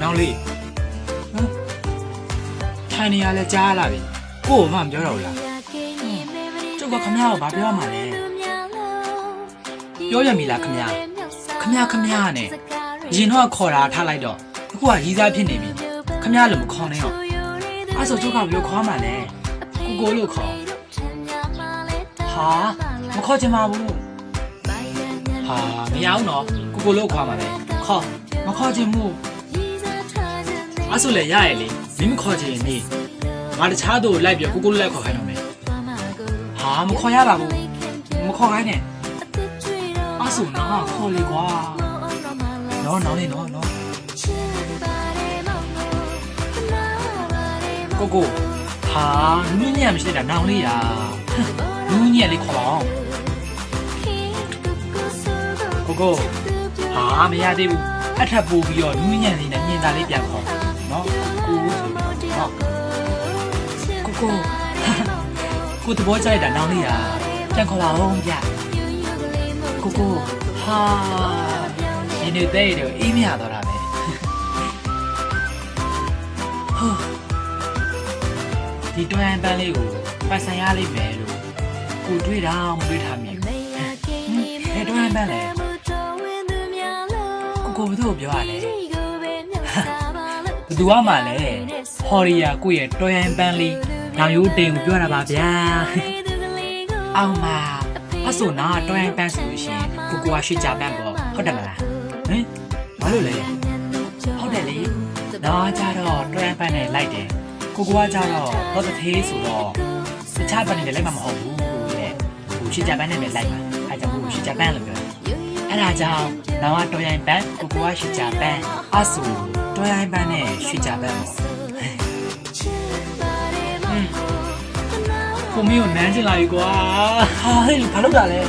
နောင်လေးဟမ်ထိုင်နေရလဲကြားလာပြီကို့မှမပြောတော့ဘူးလားကျုပ်ကခမရကိုဘာပြောမှလဲပြောရမီလားခမရနဲ့ရင်တော့ခေါ်တာထားလိုက်တော့အခုကရီးစားဖြစ်နေပြီခမရလည်းမခေါ်နဲ့တော့အဲ့ဆိုကျုပ်ကဘယ်လိုခေါ်မှလဲကိုလို့ခေါ်ဟာမခေါ်ချင်ပါဘူးဟာမရအောင်တော့ကိုလို့ခေါ်မှလဲခေါ်မခေါ်ချင်ဘူးအဲ့ဆိုလေရရလေမင်းမခေါ်ချင်ရင်နေငါတခြားသူကိုလိုက်ပြီးကိုလည်းခေါ်ခိုင်းတော့မယ်ဟာမခေါ်ရပါဘူးမခေါ်ခိုင်းနဲ့အဲ့ဆိုတော့ခေါ်လေကွာနော်လေးနော်ကိုဟာလူညံ့မရှိတာနောင်လေးရာလူညံ့လေးခေါ်ပါအောင်ကိုဟာမရသေးဘူးအထပ်ပို့ပြီးတော့လူညံ့လေးနဲ့ညင်သာလေးပြန်ခေါ်နော်ကိုဆိုနော်ကိုတဘောကြိုက်တာနောင်လေးရာပြန်ခေါ်ပါအောင်ဗျကိုဟာဒီနေ့တဲ့တော့အေးမရတော့တာပဲဒီတွန်းပန်းလေးကိုပတ်ဆိုင်ရလိမ့်မယ်လို့ကိုတွေးတာမတွေးထားမိဘူးဘယ်တွန်းပန်းလဲကိုဘယ်သူ့ကိုပြောရလဲဘယ်သူမှလဲဟော်ရီယာကိုရဲ့တွန်းပန်းလေးနောင်ရိုးတိမ်ကိုပြောတာပါဗျာအောင်မအဆိုနာတွန်းပန်းဆိုလို့ရှိရင်ကိုကရှိကြပန်းပေါ့ဟုတ်တယ်မလားဟင်ဘာလို့လဲဟုတ်တယ်လေတော့ကြတော့တွန်းပန်းနဲ့လိုက်တယ်ကိုကကြတော့တော့တစ်သေးဆိုတော့တခြားပန်းနဲ့လိုက်မှာမဟုတ်ဘူးတဲ့ကိုရှိကြပန်းနဲ့ပဲလိုက်မှာအဲကြောင့်ကိုရှိကြပန်းလို့ပြောတယ်အဲဒါကြောင့်တော့တော်ရိုင်းပန်းကိုကရှိကြပန်းအဆူတော်ရိုင်းပန်းနဲ့ရှိကြပန်းပေါ့ကိုမင်းကိုနမ်းချင်လာပြီကွာဟာဟဲ့ဘာလုပ်တာလဲ